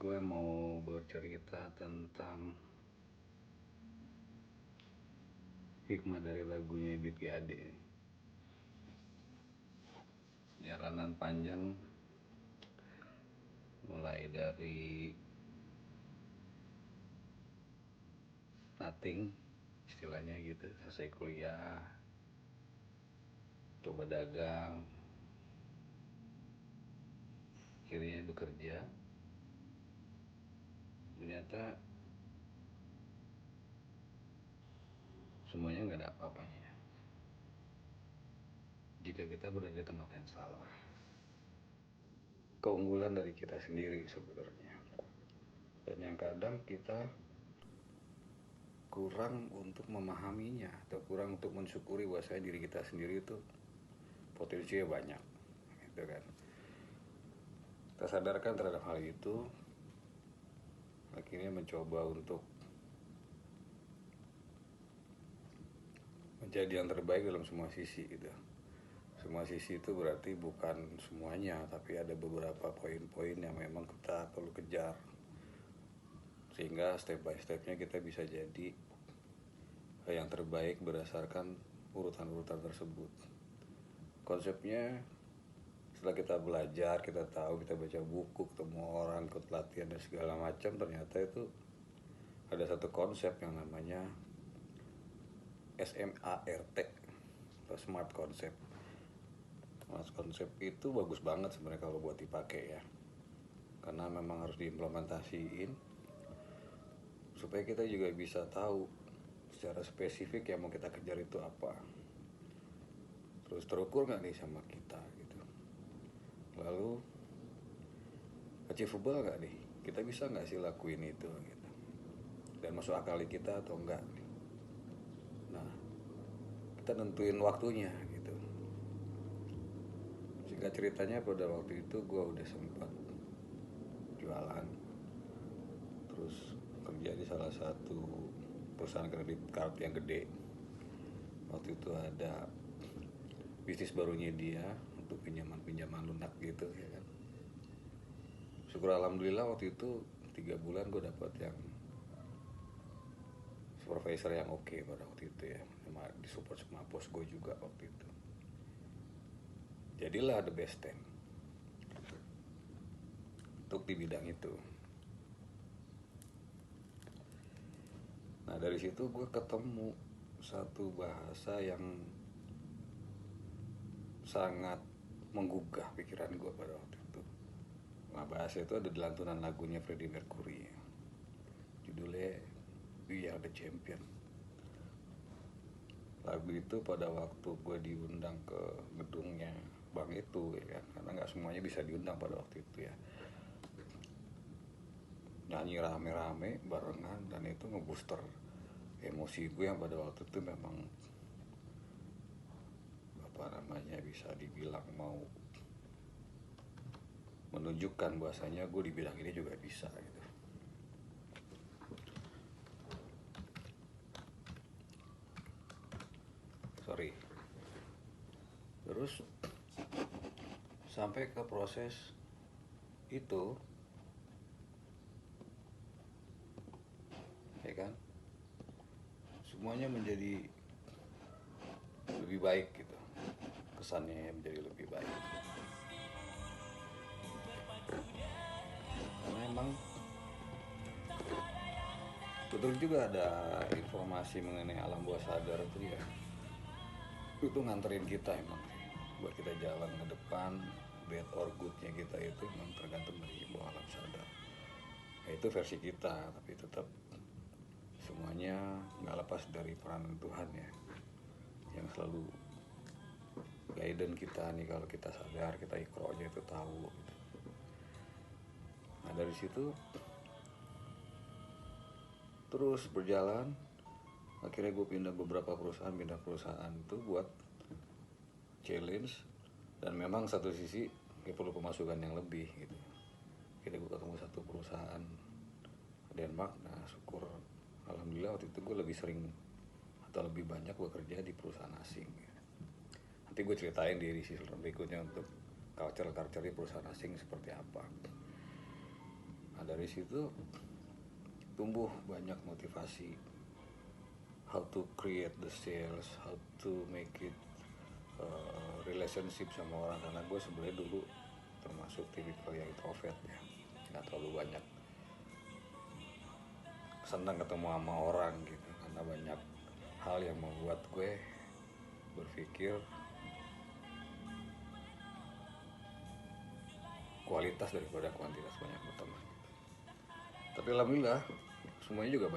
gue mau bercerita tentang hikmah dari lagunya Ebit G. Ade. Jalanan panjang mulai dari nothing, istilahnya gitu, selesai kuliah, coba dagang, akhirnya bekerja. Ternyata semuanya nggak ada apa-apanya jika kita berada di tempat yang salah. Keunggulan dari kita sendiri sebenarnya, dan yang kadang kita kurang untuk memahaminya atau kurang untuk mensyukuri bahwasanya diri kita sendiri itu potensinya banyak, gitu kan. Kita sadarkan terhadap hal itu, akhirnya mencoba untuk menjadi yang terbaik dalam semua sisi gitu. Semua sisi itu berarti bukan semuanya, tapi ada beberapa poin-poin yang memang kita perlu kejar, sehingga step by stepnya kita bisa jadi yang terbaik berdasarkan urutan-urutan tersebut. Konsepnya setelah kita belajar, kita tahu, kita baca buku, ketemu orang, ikut latihan dan segala macam, ternyata itu ada satu konsep yang namanya SMART atau Smart Concept. Smart Concept itu bagus banget sebenarnya kalau buat dipakai ya, karena memang harus diimplementasiin supaya kita juga bisa tahu secara spesifik yang mau kita kejar itu apa, terus terukur nggak nih sama kita gitu, lalu achievable nggak nih, kita bisa nggak sih lakuin itu gitu, dan masuk akal kita atau enggak. Nah, kita nentuin waktunya gitu. Singkat ceritanya, pada waktu itu gue udah sempat jualan, terus kerja di salah satu perusahaan kredit card yang gede. Waktu itu ada bisnis barunya dia untuk pinjaman lunak gitu ya kan. Syukur alhamdulillah waktu itu 3 bulan gue dapat yang supervisor yang oke pada waktu itu ya, disupport sama bos gue juga waktu itu. Jadilah the best 10 untuk di bidang itu. Nah, dari situ gue ketemu satu bahasa yang sangat menggugah pikiran gue pada waktu itu. Nah, bahasa itu ada di lantunan lagunya Freddie Mercury, judulnya We Are The Champion. Lagu itu pada waktu gue diundang ke gedungnya bank itu ya kan, karena nggak semuanya bisa diundang pada waktu itu ya, nyanyi rame-rame barengan, dan itu ngebooster emosi gue yang pada waktu itu memang bisa dibilang mau menunjukkan bahwasanya gue di bidang ini juga bisa gitu. Terus sampai ke proses itu ya kan, semuanya menjadi lebih baik gitu, kesannya menjadi lebih baik. Karena emang betul juga ada informasi mengenai alam bawah sadar itu ya, itu nganterin kita emang buat kita jalan ke depan. Bad or goodnya kita itu memang tergantung dari bawah alam sadar ya, itu versi kita, tapi tetap semuanya nggak lepas dari peranan Tuhan ya, yang selalu guidance kita nih. Kalau kita sadar, kita ikro aja itu tahu gitu. Nah, dari situ terus berjalan, akhirnya gue pindah perusahaan itu buat challenge, dan memang satu sisi gue perlu pemasukan yang lebih gitu. Akhirnya gue ketemu satu perusahaan Denmark. Nah, syukur alhamdulillah waktu itu gue lebih sering atau lebih banyak bekerja di perusahaan asing. Nanti gue ceritain di edisi berikutnya untuk culture di perusahaan asing seperti apa. Nah dari situ tumbuh banyak motivasi, how to create the sales, how to make it relationship sama orang, karena gue sebenarnya dulu termasuk tipikal yang introvert ya, nggak terlalu banyak senang ketemu sama orang gitu, karena banyak hal yang membuat gue berpikir kualitas daripada kuantitas banyak berteman. Tapi alhamdulillah semuanya juga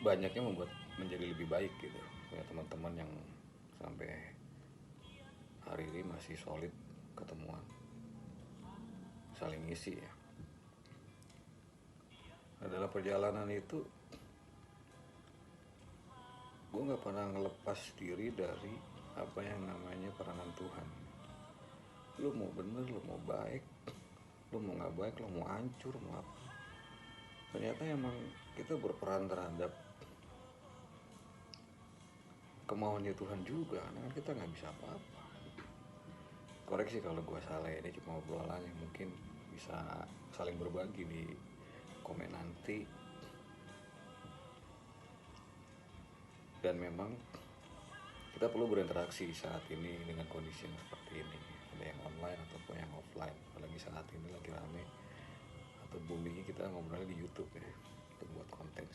banyaknya membuat menjadi lebih baik gitu. Punya teman-teman yang sampai hari ini masih solid ketemuan, saling isi ya. Nah, dalam perjalanan itu gue nggak pernah ngelepas diri dari apa yang namanya peranan Tuhan. Lu mau bener, lu mau baik, lu mau nggak baik, lu mau hancur, mau apa, ternyata emang kita berperan terhadap kemauannya Tuhan juga, karena kan kita nggak bisa apa-apa. Koreksi kalau gue salah, ini cuma obrolan yang mungkin bisa saling berbagi di komen nanti. Dan memang kita perlu berinteraksi saat ini dengan kondisi yang seperti ini, ada yang online ataupun yang offline. Apalagi saat ini lagi rame atau boomingnya kita ngobrolnya di YouTube ya, untuk buat konten.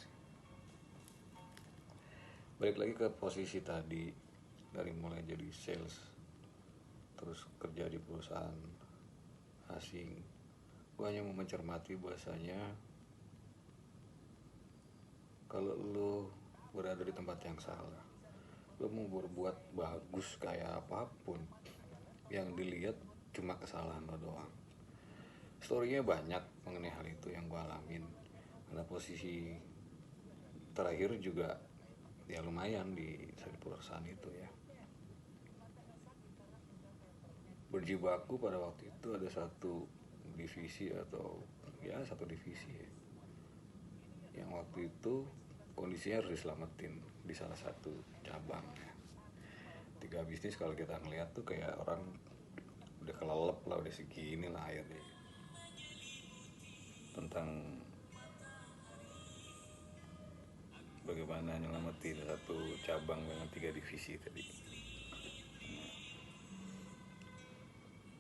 Balik lagi ke posisi tadi, dari mulai jadi sales terus kerja di perusahaan asing, gue hanya mau mencermati bahasanya kalau lu berada di tempat yang salah, lu mau berbuat bagus kayak apapun, yang dilihat cuma kesalahan lo doang. Storynya banyak mengenai hal itu yang gue alamin, karena posisi terakhir juga ya lumayan di perusahaan itu ya. Berjibaku pada waktu itu ada satu divisi atau ya satu divisi ya, yang waktu itu kondisinya harus diselamatin di salah satu cabang ya. 3 bisnis kalau kita ngeliat tuh kayak orang udah kelelep lah, udah segini lah airnya, tentang bagaimana nyelamatin satu cabang dengan 3 divisi tadi.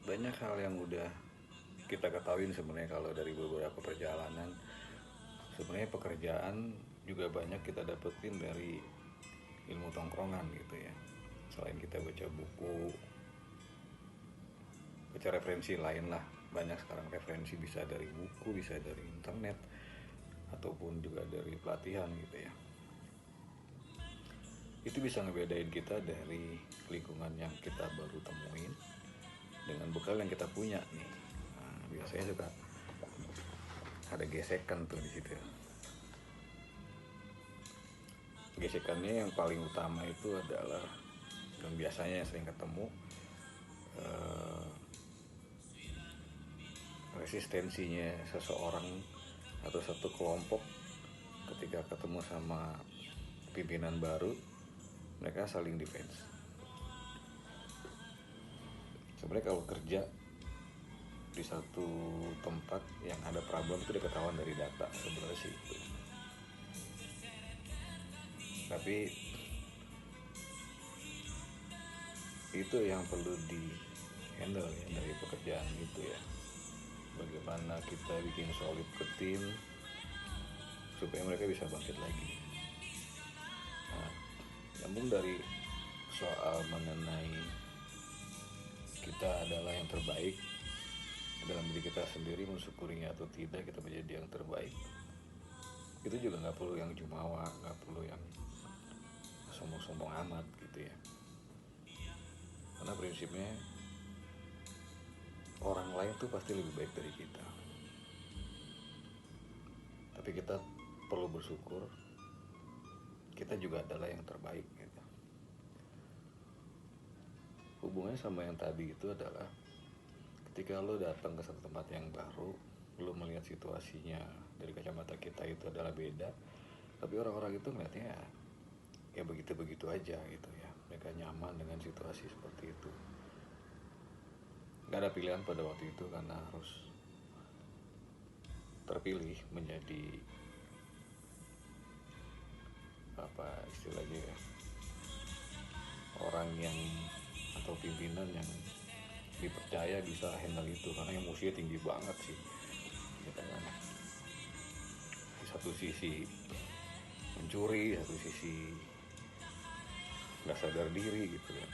Banyak hal yang udah kita ketahuin sebenarnya kalau dari beberapa perjalanan. Sebenarnya pekerjaan juga banyak kita dapetin dari ilmu tongkrongan gitu ya. Selain kita baca buku, baca referensi lain lah. Banyak sekarang referensi, bisa dari buku, bisa dari internet, ataupun juga dari pelatihan gitu ya. Itu bisa ngebedain kita dari lingkungan yang kita baru temuin dengan bekal yang kita punya nih. Nah, biasanya suka ada gesekan tuh di situ. Gesekannya yang paling utama itu adalah, dan biasanya yang sering ketemu, resistensinya seseorang atau satu kelompok ketika ketemu sama pimpinan baru, mereka saling defense. Sebenarnya kalau kerja di satu tempat yang ada problem itu udah ketahuan dari data sebenarnya sih itu. Tapi itu yang perlu di handle ya dari pekerjaan itu ya. Bagaimana kita bikin solid ke tim supaya mereka bisa bangkit lagi. Nah, nyambung dari soal mengenai kita adalah yang terbaik dalam diri kita sendiri, mensyukurinya atau tidak kita menjadi yang terbaik, itu juga nggak perlu yang jumawa, nggak perlu yang sombong-sombong amat gitu ya. Karena prinsipnya orang lain tuh pasti lebih baik dari kita, tapi kita perlu bersyukur kita juga adalah yang terbaik gitu. Hubungannya sama yang tadi itu adalah ketika lo datang ke satu tempat yang baru, lo melihat situasinya dari kacamata kita itu adalah beda, tapi orang-orang itu ngeliatnya ya begitu-begitu aja gitu ya. Mereka nyaman dengan situasi seperti itu. Gak ada pilihan pada waktu itu karena harus terpilih menjadi apa istilahnya ya, orang yang atau pimpinan yang dipercaya bisa handle itu, karena emosinya tinggi banget sih gitu kan. Di satu sisi mencuri, satu sisi nggak sadar diri gitu kan.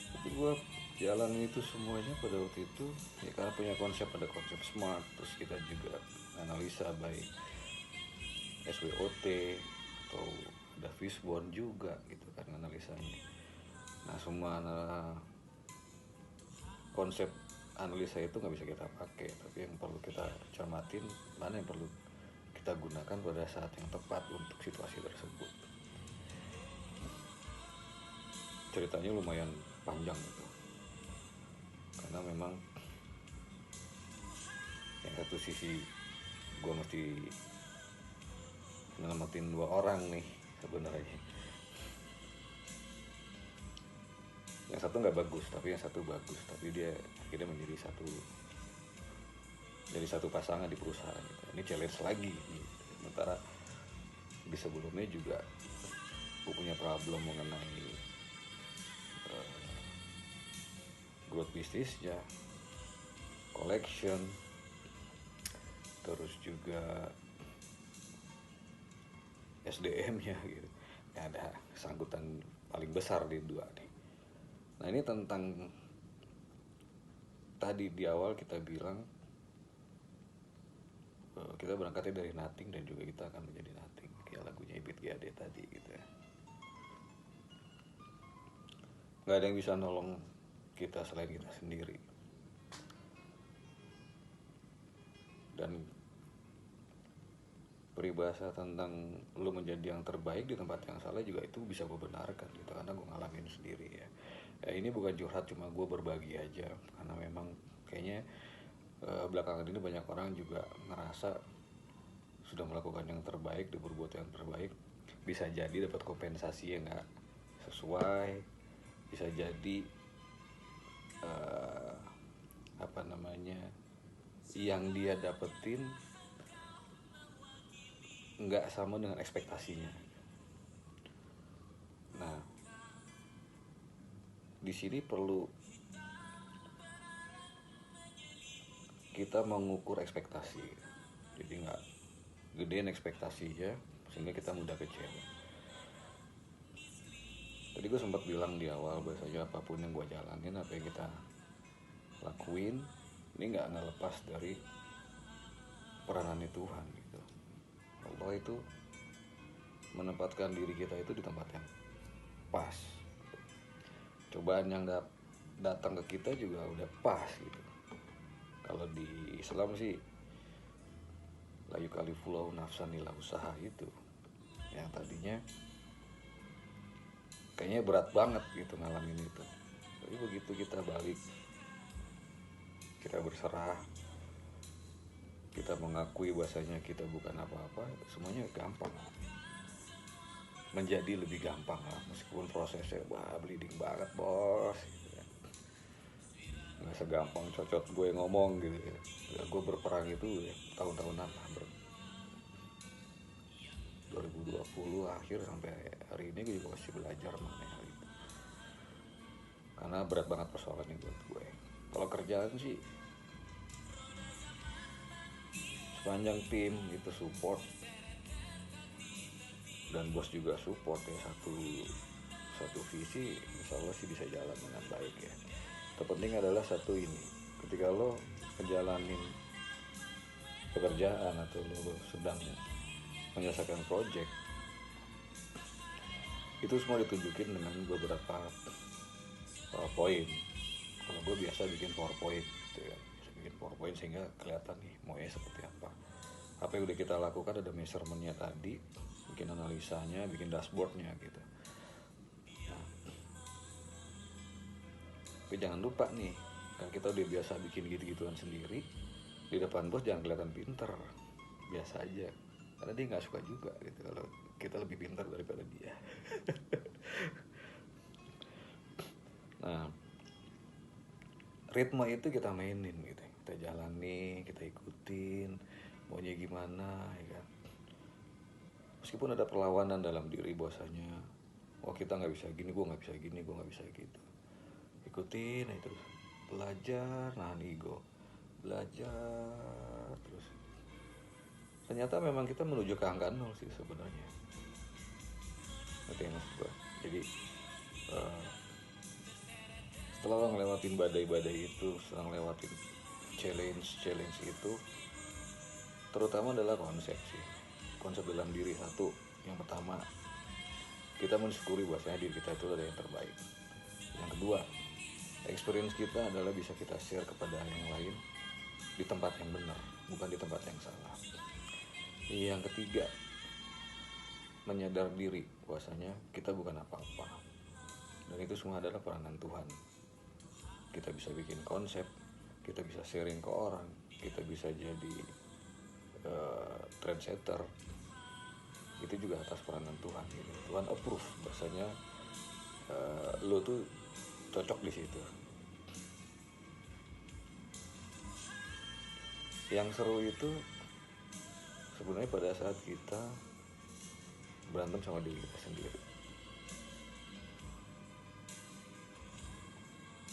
Tapi gue jalan itu semuanya pada waktu itu ya karena punya konsep, ada konsep SMART, terus kita juga analisa baik SWOT atau ada Fishbone juga gitu kan analisanya. Nah semua konsep analisa itu nggak bisa kita pakai, tapi yang perlu kita cermatin mana yang perlu kita gunakan pada saat yang tepat untuk situasi tersebut. Ceritanya lumayan panjang gitu, karena memang yang satu sisi gue mesti nyelamatin 2 orang nih sebenarnya. Yang satu nggak bagus, tapi yang satu bagus, tapi dia akhirnya menjadi satu pasangan di perusahaan gitu. Ini challenge lagi gitu. Sementara di sebelumnya juga gue punya problem mengenai growth bisnisnya, collection, terus juga SDM-nya gitu. Ya, ada sangkutan paling besar di 2 nih. Nah ini tentang tadi di awal kita bilang kita berangkatnya dari nothing dan juga kita akan menjadi nothing, kayak lagunya Ebit G.Ade tadi gitu ya. Gak ada yang bisa nolong kita selain kita sendiri. Dan peribahasa tentang lu menjadi yang terbaik di tempat yang salah juga itu bisa gue benarkan gitu, karena gue ngalamin sendiri ya. Ini bukan curhat, cuma gue berbagi aja, karena memang kayaknya belakangan ini banyak orang juga ngerasa sudah melakukan yang terbaik, dia berbuat yang terbaik, bisa jadi dapat kompensasi yang gak sesuai, bisa jadi yang dia dapetin nggak sama dengan ekspektasinya. Nah, di sini perlu kita mengukur ekspektasi, jadi nggak gedein ekspektasinya sehingga kita mudah kecewa. Tadi gue sempat bilang di awal bahwasanya apapun yang gue jalanin, apa yang kita lakuin, ini nggak lepas dari peranannya Tuhan gitu. Allah itu menempatkan diri kita itu di tempat yang pas. Cobaan yang datang ke kita juga udah pas gitu. Kalau di Islam sih la yukallifullahu nafsan illa usaha itu, yang tadinya kayaknya berat banget gitu ngalamin itu. Tapi begitu kita balik, kita berserah, kita mengakui bahwasanya kita bukan apa-apa, semuanya gampang, menjadi lebih gampang lah, meskipun prosesnya bleeding banget bos, nggak segampang cocot gue ngomong gitu ya. Gue berperang itu ya tahun-tahunan lah, 2020 akhir sampai hari ini gue juga masih belajar mengenai hal itu, karena berat banget persoalannya buat gue. Kalau kerjaan sih sepanjang tim itu support dan bos juga support ya, satu visi, insya Allah sih bisa jalan dengan baik ya. Terpenting adalah satu ini, ketika lo ngejalanin pekerjaan atau lo sedang menyelesaikan project, itu semua ditunjukin dengan beberapa poin. Kalau gue biasa bikin PowerPoint gitu ya, bikin PowerPoint sehingga kelihatan nih maunya seperti apa yang udah kita lakukan, ada measurementnya tadi, bikin analisanya, bikin dashboardnya gitu. Nah, tapi jangan lupa nih, kan kita udah biasa bikin gitu-gituan sendiri, di depan bos jangan kelihatan pinter, biasa aja, karena dia nggak suka juga gitu kalau kita lebih pintar daripada dia. Nah, ritme itu kita mainin gitu, kita jalani, kita ikutin maunya gimana, ya kan. Meskipun ada perlawanan dalam diri bahwasanya, oh kita nggak bisa gini, gue nggak bisa gini, gue nggak bisa gitu, ikutin aja terus, belajar nahan ego, belajar terus. Ternyata memang kita menuju ke angka nol sih sebenarnya. Ngerti ya maksud gue? Jadi setelah lo ngelewatin badai-badai itu, setelah ngelewatin challenge itu, terutama adalah konsep sih, konsep dalam diri. Satu, yang pertama, kita mensyukuri bahwasanya diri kita itu ada yang terbaik. Yang kedua, experience kita adalah bisa kita share kepada yang lain di tempat yang benar, bukan di tempat yang salah. Yang ketiga, menyadar diri bahwasanya kita bukan apa-apa, dan itu semua adalah peranan Tuhan. Kita bisa bikin konsep, kita bisa sharing ke orang, kita bisa jadi trendsetter, itu juga atas peranan Tuhan gitu. Tuhan approve bahwasanya lo tuh cocok di situ. Yang seru itu sebenarnya pada saat kita berantem sama diri kita sendiri.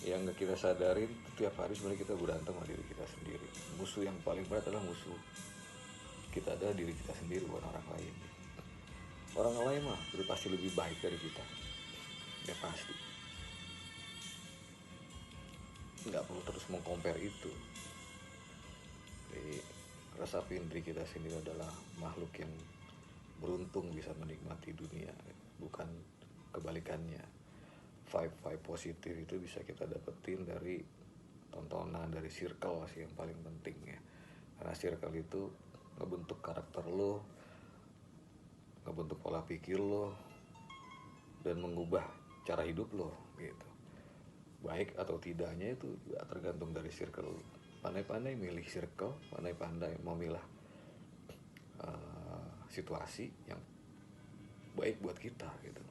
Yang gak kita sadarin, tiap hari sebenarnya kita berantem sama diri kita sendiri. Musuh yang paling berat adalah musuh kita adalah diri kita sendiri, bukan orang lain. Orang lain mah udah pasti lebih baik dari kita, ya pasti. Nggak perlu terus mengcompare itu. Jadi resapin diri kita sendiri adalah makhluk yang beruntung bisa menikmati dunia, bukan kebalikannya. Vibe positif itu bisa kita dapetin dari tontonan, dari circle sih yang paling penting ya. Karena circle itu ngebentuk karakter lo, ngebentuk pola pikir lo, dan mengubah cara hidup lo gitu. Baik atau tidaknya itu juga tergantung dari circle. Pandai-pandai milih circle, pandai-pandai memilah situasi yang baik buat kita gitu.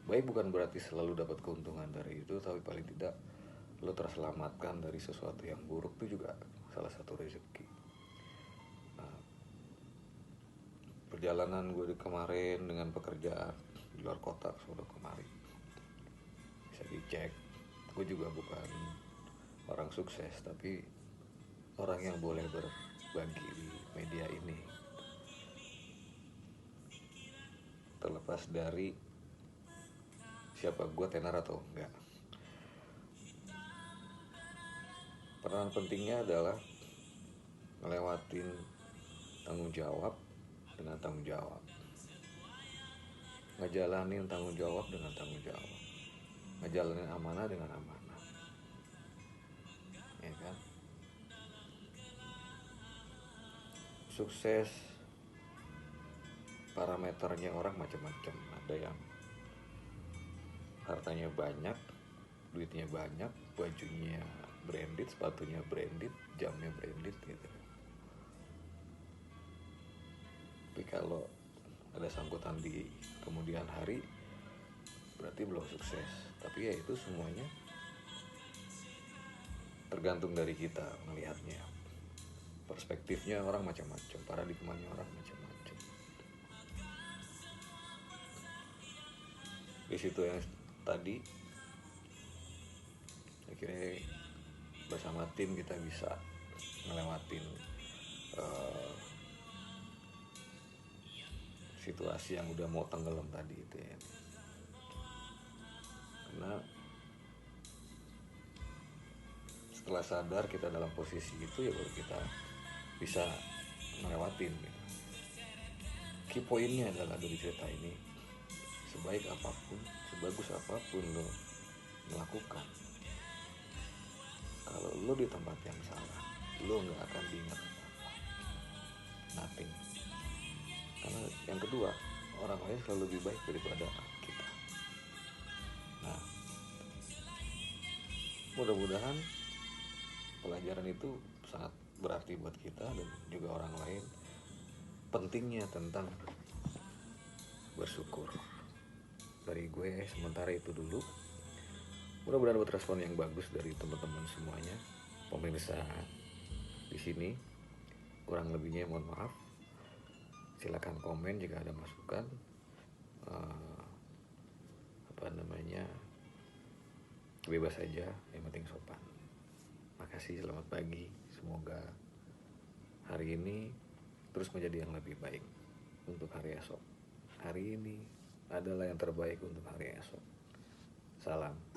Baik bukan berarti selalu dapat keuntungan dari itu, tapi paling tidak lo terselamatkan dari sesuatu yang buruk, itu juga salah satu rezeki. Perjalanan gue di kemarin dengan pekerjaan di luar kota sudah kemarin bisa dicek. Gue juga bukan orang sukses, tapi orang yang boleh berbagi di media ini. Terlepas dari siapa gue, tenar atau enggak, peran pentingnya adalah ngelewatin tanggung jawab dengan tanggung jawab, ngejalanin tanggung jawab dengan tanggung jawab, ngejalanin amanah dengan amanah, ya kan. Sukses parameternya orang macam-macam. Ada yang hartanya banyak, duitnya banyak, bajunya branded, sepatunya branded, jamnya branded gitu. Tapi kalau ada sangkutan di kemudian hari, berarti belum sukses. Tapi ya itu semuanya tergantung dari kita melihatnya. Perspektifnya orang macam-macam, paradigmanya orang macam-macam. Di situ yang tadi akhirnya bersama tim kita bisa ngelewatin situasi yang udah mau tenggelam tadi itu ya. Karena setelah sadar kita dalam posisi itu, ya baru kita bisa ngelewatin gitu. Key pointnya adalah dari cerita ini, sebaik apapun, sebagus apapun lo melakukan, kalau lo di tempat yang salah, lo gak akan diingat apa-apa, nothing. Karena yang kedua, orang lain selalu lebih baik daripada kita. Nah, mudah-mudahan pelajaran itu sangat berarti buat kita dan juga orang lain. Pentingnya tentang bersyukur. Dari gue sementara itu dulu. Mudah-mudahan dapat respon yang bagus dari teman-teman semuanya, pemirsa di sini. Kurang lebihnya mohon maaf. Silakan komen jika ada masukan. Bebas saja, yang penting sopan. Makasih, selamat pagi. Semoga hari ini terus menjadi yang lebih baik untuk hari esok. Hari ini adalah yang terbaik untuk hari esok. Salam.